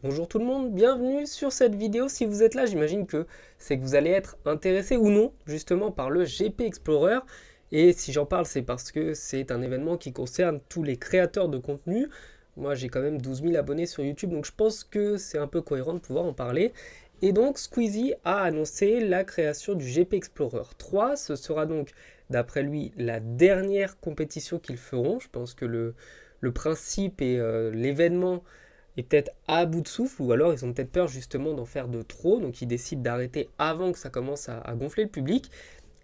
Bonjour tout le monde, bienvenue sur cette vidéo. Si vous êtes là, j'imagine que c'est que vous allez être intéressé ou non justement par le GP Explorer. Et si j'en parle, c'est parce que c'est un événement qui concerne tous les créateurs de contenu. Moi, j'ai quand même 12 000 abonnés sur YouTube, donc je pense que c'est un peu cohérent de pouvoir en parler. Et donc, Squeezie a annoncé la création du GP Explorer 3. Ce sera donc, d'après lui, la dernière compétition qu'ils feront. Je pense que le principe et l'événement est peut-être à bout de souffle, ou alors ils ont peut-être peur justement d'en faire de trop, donc ils décident d'arrêter avant que ça commence à gonfler le public.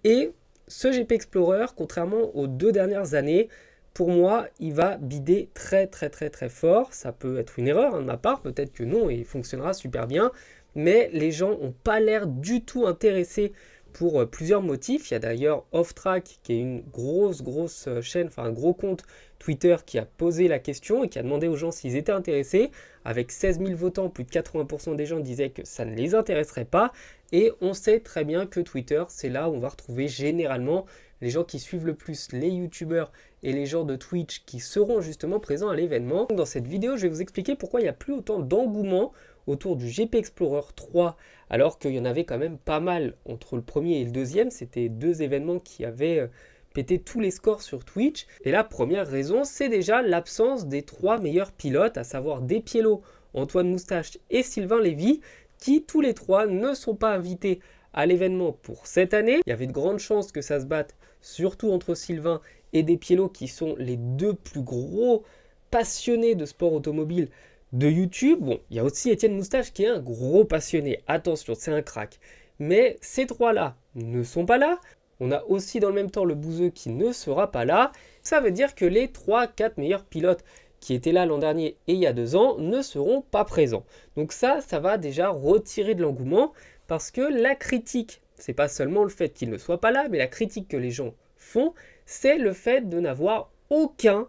Et ce GP Explorer, contrairement aux 2 dernières années, pour moi, il va bider très très très très fort. Ça peut être une erreur de ma part, peut-être que non, et il fonctionnera super bien, mais les gens n'ont pas l'air du tout intéressés pour plusieurs motifs. Il y a d'ailleurs Off Track, qui est une grosse chaîne, enfin un gros compte Twitter qui a posé la question et qui a demandé aux gens s'ils étaient intéressés. Avec 16 000 votants, plus de 80% des gens disaient que ça ne les intéresserait pas. Et on sait très bien que Twitter, c'est là où on va retrouver généralement les gens qui suivent le plus les youtubeurs et les gens de Twitch qui seront justement présents à l'événement. Dans cette vidéo, je vais vous expliquer pourquoi il n'y a plus autant d'engouement autour du GP Explorer 3, alors qu'il y en avait quand même pas mal entre le premier et le deuxième. C'était deux événements qui avaient pété tous les scores sur Twitch. Et la première raison, c'est déjà l'absence des trois meilleurs pilotes, à savoir Despiello, Antoine Moustache et Sylvain Lévy, qui tous les trois ne sont pas invités à l'événement pour cette année. Il y avait de grandes chances que ça se batte, surtout entre Sylvain et Despiello, qui sont les deux plus gros passionnés de sport automobile de YouTube. Bon, il y a aussi Étienne Moustache qui est un gros passionné. Attention, c'est un crack. Mais ces trois-là ne sont pas là. On a aussi dans le même temps le Bouzeux qui ne sera pas là. Ça veut dire que les 3-4 meilleurs pilotes qui étaient là l'an dernier et il y a 2 ans ne seront pas présents. Donc ça va déjà retirer de l'engouement parce que la critique, c'est pas seulement le fait qu'ils ne soient pas là, mais la critique que les gens font, c'est le fait de n'avoir aucun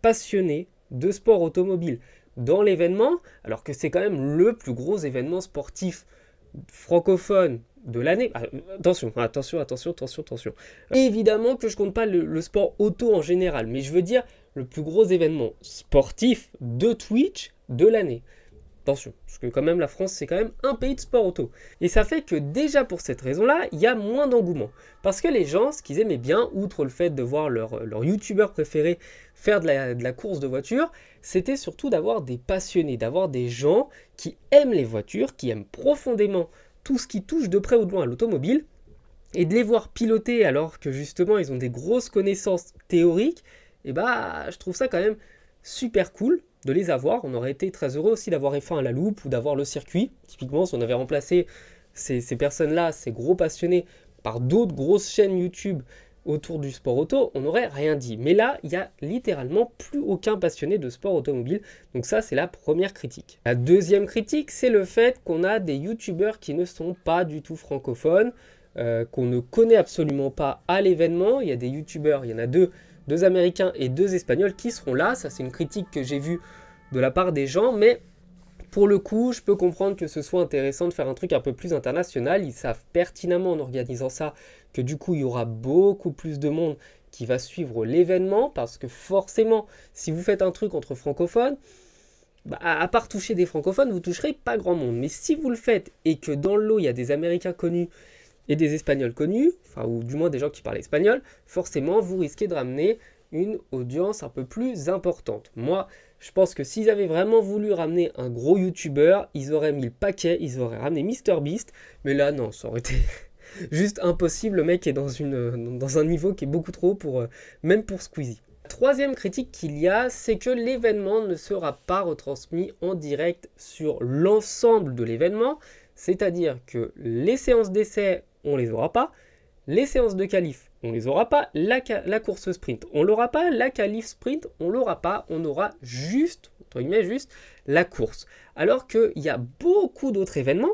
passionné de sport automobile dans l'événement, alors que c'est quand même le plus gros événement sportif francophone de l'année. Attention. Évidemment que je compte pas le sport auto en général, mais je veux dire le plus gros événement sportif de Twitch de l'année. Attention, parce que quand même la France c'est quand même un pays de sport auto. Et ça fait que déjà pour cette raison-là, il y a moins d'engouement. Parce que les gens, ce qu'ils aimaient bien, outre le fait de voir leur youtubeur préféré faire de la course de voiture, c'était surtout d'avoir des passionnés, d'avoir des gens qui aiment les voitures, qui aiment profondément tout ce qui touche de près ou de loin à l'automobile, et de les voir piloter alors que justement ils ont des grosses connaissances théoriques, et je trouve ça quand même super cool de les avoir. On aurait été très heureux aussi d'avoir F1 à la loupe ou d'avoir le circuit. Typiquement, si on avait remplacé ces personnes-là, ces gros passionnés, par d'autres grosses chaînes YouTube autour du sport auto, on n'aurait rien dit. Mais là, il n'y a littéralement plus aucun passionné de sport automobile. Donc ça, c'est la première critique. La deuxième critique, c'est le fait qu'on a des youtubeurs qui ne sont pas du tout francophones, qu'on ne connaît absolument pas à l'événement. Il y a des youtubeurs, il y en a deux Américains et 2 Espagnols qui seront là. Ça, c'est une critique que j'ai vue de la part des gens, mais pour le coup, je peux comprendre que ce soit intéressant de faire un truc un peu plus international. Ils savent pertinemment en organisant ça que du coup, il y aura beaucoup plus de monde qui va suivre l'événement, parce que forcément, si vous faites un truc entre francophones, à part toucher des francophones, vous toucherez pas grand monde. Mais si vous le faites et que dans le lot, il y a des Américains connus et des Espagnols connus, enfin, ou du moins des gens qui parlent espagnol, forcément, vous risquez de ramener une audience un peu plus importante. Moi, je pense que s'ils avaient vraiment voulu ramener un gros YouTuber, ils auraient mis le paquet, ils auraient ramené MrBeast, mais là, non, ça aurait été juste impossible. Le mec est dans un niveau qui est beaucoup trop pour, même pour Squeezie. Troisième critique qu'il y a, c'est que l'événement ne sera pas retransmis en direct sur l'ensemble de l'événement, c'est-à-dire que les séances d'essai, on les aura pas, les séances de qualif, on les aura pas, la course sprint, on l'aura pas, la qualif sprint, on l'aura pas, on aura juste, entre guillemets, juste la course. Alors qu'il y a beaucoup d'autres événements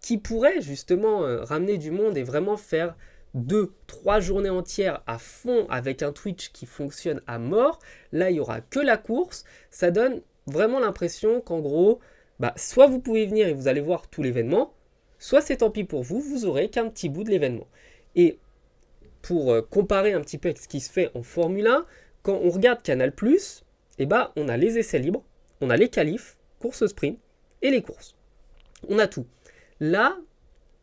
qui pourraient justement ramener du monde et vraiment faire 2-3 journées entières à fond avec un Twitch qui fonctionne à mort. Là, il n'y aura que la course. Ça donne vraiment l'impression qu'en gros, soit vous pouvez venir et vous allez voir tout l'événement, soit c'est tant pis pour vous, vous aurez qu'un petit bout de l'événement. Et pour comparer un petit peu avec ce qui se fait en Formule 1, quand on regarde Canal+, on a les essais libres, on a les qualifs, course sprint, et les courses. On a tout. Là,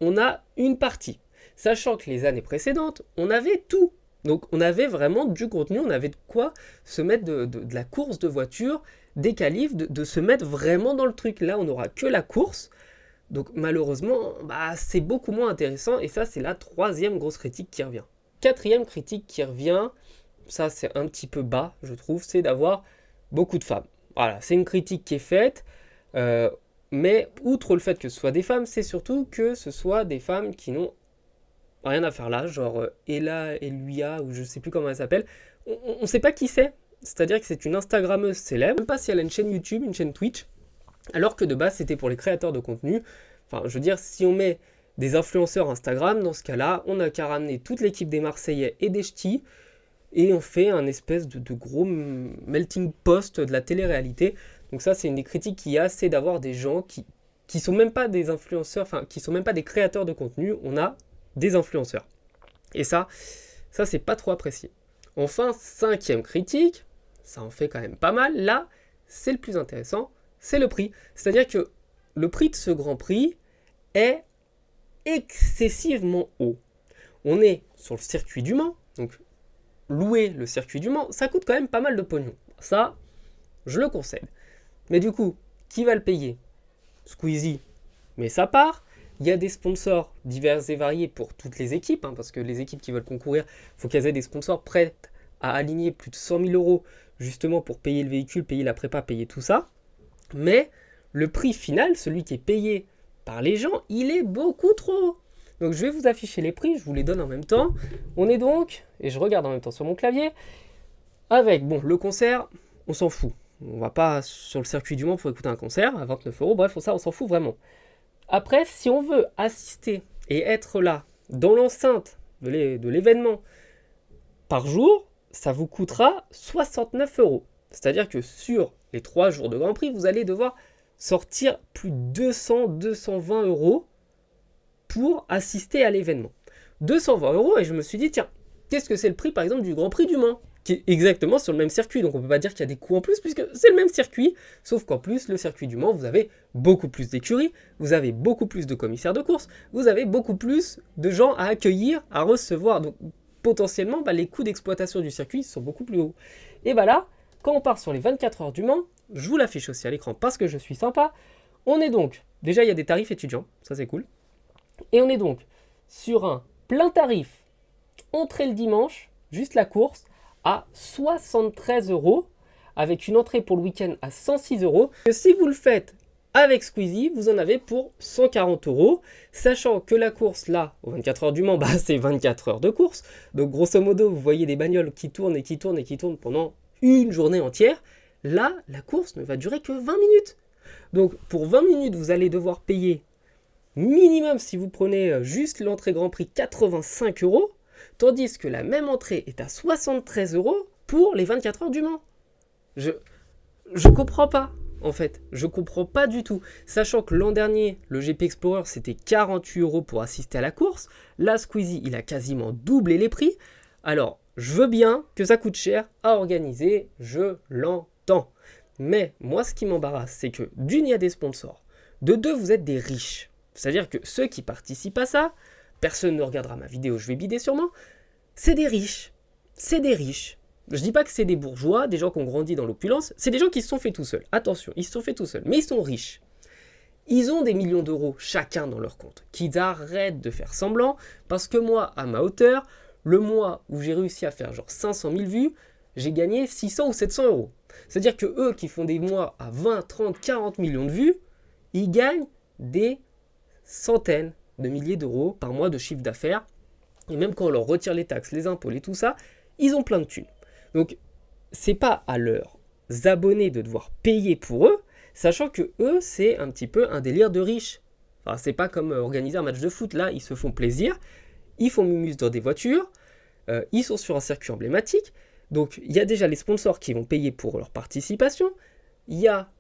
on a une partie. Sachant que les années précédentes, on avait tout. Donc on avait vraiment du contenu, on avait de quoi se mettre de la course de voiture, des qualifs, de se mettre vraiment dans le truc. Là, on n'aura que la course. Donc malheureusement, c'est beaucoup moins intéressant. Et ça, c'est la troisième grosse critique qui revient. Quatrième critique qui revient, ça c'est un petit peu bas, je trouve, c'est d'avoir beaucoup de femmes. Voilà, c'est une critique qui est faite. Mais outre le fait que ce soit des femmes, c'est surtout que ce soit des femmes qui n'ont rien à faire là, genre Ella Eluia, ou je sais plus comment elle s'appelle. On ne sait pas qui c'est, c'est-à-dire que c'est une Instagrammeuse célèbre, même pas si elle a une chaîne YouTube, une chaîne Twitch, alors que de base c'était pour les créateurs de contenu. Enfin, je veux dire, si on met des influenceurs Instagram, dans ce cas-là, on n'a qu'à ramener toute l'équipe des Marseillais et des Ch'tis, et on fait un espèce de gros melting pot de la télé-réalité. Donc ça, c'est une des critiques qu'il y a, c'est d'avoir des gens qui sont même pas des influenceurs, enfin, qui sont même pas des créateurs de contenu, on a des influenceurs. Et ça c'est pas trop apprécié. Enfin, cinquième critique, ça en fait quand même pas mal, là, c'est le plus intéressant, c'est le prix. C'est-à-dire que le prix de ce Grand Prix est excessivement haut. On est sur le circuit du Mans, donc louer le circuit du Mans, ça coûte quand même pas mal de pognon. Ça, je le concède. Mais du coup, qui va le payer ? Squeezie, mais sa part. Il y a des sponsors divers et variés pour toutes les équipes, parce que les équipes qui veulent concourir, il faut qu'elles aient des sponsors prêts à aligner plus de 100 000 euros justement pour payer le véhicule, payer la prépa, payer tout ça. Mais le prix final, celui qui est payé par les gens, il est beaucoup trop haut. Donc je vais vous afficher les prix, je vous les donne en même temps. On est donc, et je regarde en même temps sur mon clavier, avec, le concert, on s'en fout. On va pas sur le circuit du Mans pour écouter un concert à 29 euros, bref, ça on s'en fout vraiment. Après, si on veut assister et être là, dans l'enceinte de l'événement, par jour, ça vous coûtera 69 euros. C'est-à-dire que sur les 3 jours de Grand Prix, vous allez devoir sortir plus de 200-220 euros pour assister à l'événement. 220 euros, et je me suis dit, tiens, qu'est-ce que c'est le prix, par exemple, du Grand Prix du Mans ? Qui est exactement sur le même circuit, donc on ne peut pas dire qu'il y a des coûts en plus, puisque c'est le même circuit, sauf qu'en plus, le circuit du Mans, vous avez beaucoup plus d'écuries, vous avez beaucoup plus de commissaires de course, vous avez beaucoup plus de gens à accueillir, à recevoir, donc potentiellement, les coûts d'exploitation du circuit sont beaucoup plus hauts. Et là, quand on part sur les 24 heures du Mans, je vous l'affiche aussi à l'écran parce que je suis sympa, on est donc, déjà il y a des tarifs étudiants, ça c'est cool, et on est donc sur un plein tarif, entrée le dimanche, juste la course, à 73 euros, avec une entrée pour le week-end à 106 euros. Et si vous le faites avec Squeezie, vous en avez pour 140 euros, sachant que la course, là, aux 24 heures du Mans, c'est 24 heures de course. Donc grosso modo, vous voyez des bagnoles qui tournent et qui tournent et qui tournent pendant une journée entière. Là, la course ne va durer que 20 minutes. Donc pour 20 minutes, vous allez devoir payer minimum, si vous prenez juste l'entrée Grand Prix, 85 euros. Tandis que la même entrée est à 73 euros pour les 24 heures du Mans. Je comprends pas, en fait. Je comprends pas du tout. Sachant que l'an dernier, le GP Explorer, c'était 48 euros pour assister à la course. Là, Squeezie, il a quasiment doublé les prix. Alors, je veux bien que ça coûte cher à organiser, je l'entends. Mais moi, ce qui m'embarrasse, c'est que d'une, il y a des sponsors. De deux, vous êtes des riches. C'est-à-dire que ceux qui participent à ça, personne ne regardera ma vidéo, je vais bider sûrement. C'est des riches. C'est des riches. Je dis pas que c'est des bourgeois, des gens qui ont grandi dans l'opulence. C'est des gens qui se sont fait tout seuls. Attention, ils se sont fait tout seuls. Mais ils sont riches. Ils ont des millions d'euros chacun dans leur compte. Qu'ils arrêtent de faire semblant. Parce que moi, à ma hauteur, le mois où j'ai réussi à faire genre 500 000 vues, j'ai gagné 600 ou 700 euros. C'est-à-dire que eux qui font des mois à 20, 30, 40 millions de vues, ils gagnent des centaines de milliers d'euros par mois de chiffre d'affaires. Et même quand on leur retire les taxes, les impôts et tout ça, ils ont plein de thunes. Donc, c'est pas à leurs abonnés de devoir payer pour eux, sachant que eux, c'est un petit peu un délire de riches. Enfin, c'est pas comme organiser un match de foot. Là, ils se font plaisir, ils font mumuse dans des voitures, ils sont sur un circuit emblématique. Donc, il y a déjà les sponsors qui vont payer pour leur participation. Il y a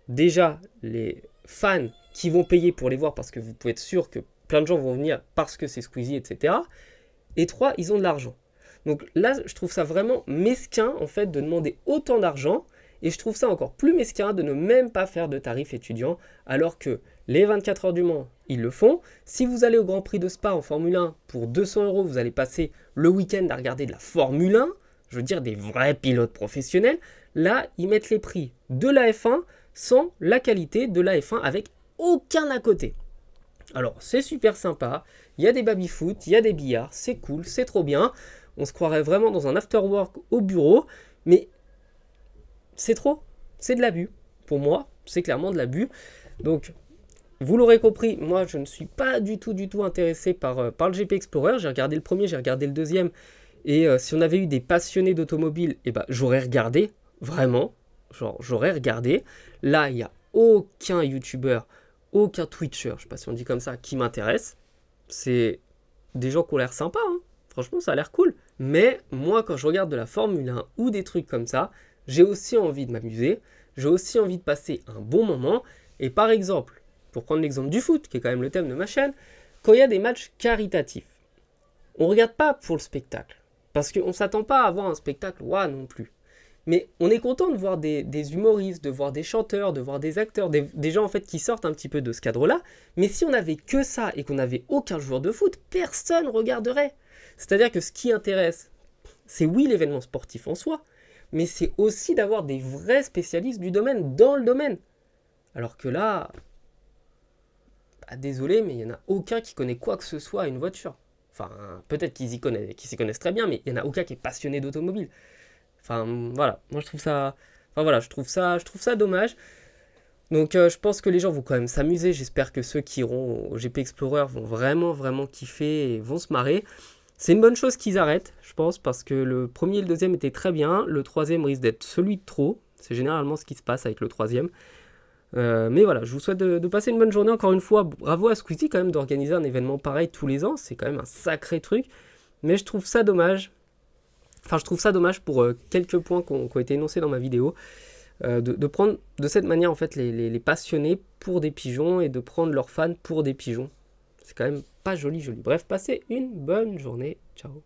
déjà les fans qui vont payer pour les voir parce que vous pouvez être sûr que plein de gens vont venir parce que c'est Squeezie, etc. Et 3, ils ont de l'argent. Donc là, je trouve ça vraiment mesquin, en fait, de demander autant d'argent Et je trouve ça encore plus mesquin de ne même pas faire de tarif étudiant, alors que les 24 heures du Mans, ils le font. Si vous allez au Grand Prix de Spa en Formule 1, pour 200 €, vous allez passer le week-end à regarder de la Formule 1, je veux dire des vrais pilotes professionnels. Là, ils mettent les prix de la F1 sans la qualité de la F1 avec aucun à côté. Alors, c'est super sympa, il y a des baby-foot, il y a des billards, c'est cool, c'est trop bien. On se croirait vraiment dans un after-work au bureau, mais c'est trop, c'est de l'abus. Pour moi, c'est clairement de l'abus. Donc, vous l'aurez compris, moi, je ne suis pas du tout intéressé par le GP Explorer. J'ai regardé le premier, j'ai regardé le deuxième. Et si on avait eu des passionnés d'automobile, eh ben, j'aurais regardé, vraiment. Genre, j'aurais regardé. Là, il n'y a aucun YouTuber, aucun Twitcher, je ne sais pas si on dit comme ça, qui m'intéresse. C'est des gens qui ont l'air sympas, hein. Franchement, ça a l'air cool. Mais moi, quand je regarde de la Formule 1 ou des trucs comme ça, j'ai aussi envie de m'amuser. J'ai aussi envie de passer un bon moment. Et par exemple, pour prendre l'exemple du foot, qui est quand même le thème de ma chaîne, quand il y a des matchs caritatifs, on ne regarde pas pour le spectacle. Parce qu'on ne s'attend pas à avoir un spectacle non plus. Mais on est content de voir des humoristes, de voir des chanteurs, de voir des acteurs, des gens en fait qui sortent un petit peu de ce cadre-là. Mais si on n'avait que ça et qu'on n'avait aucun joueur de foot, personne ne regarderait. C'est-à-dire que ce qui intéresse, c'est oui l'événement sportif en soi, mais c'est aussi d'avoir des vrais spécialistes du domaine, dans le domaine. Alors que là, désolé, mais il n'y en a aucun qui connaît quoi que ce soit à une voiture. Enfin, peut-être qu'ils s'y connaissent très bien, mais il n'y en a aucun qui est passionné d'automobile. Enfin, voilà, moi je trouve ça... Enfin voilà, je trouve ça dommage. Donc je pense que les gens vont quand même s'amuser. J'espère que ceux qui iront au GP Explorer vont vraiment kiffer et vont se marrer. C'est une bonne chose qu'ils arrêtent, je pense, parce que le premier et le deuxième étaient très bien. Le troisième risque d'être celui de trop. C'est généralement ce qui se passe avec le troisième. Mais voilà, je vous souhaite de passer une bonne journée. Encore une fois, bravo à Squeezie quand même d'organiser un événement pareil tous les ans. C'est quand même un sacré truc. Mais je trouve ça dommage. Enfin, je trouve ça dommage pour quelques points qui ont été énoncés dans ma vidéo. De prendre de cette manière en fait les passionnés pour des pigeons et de prendre leurs fans pour des pigeons. C'est quand même pas joli. Bref, passez une bonne journée. Ciao.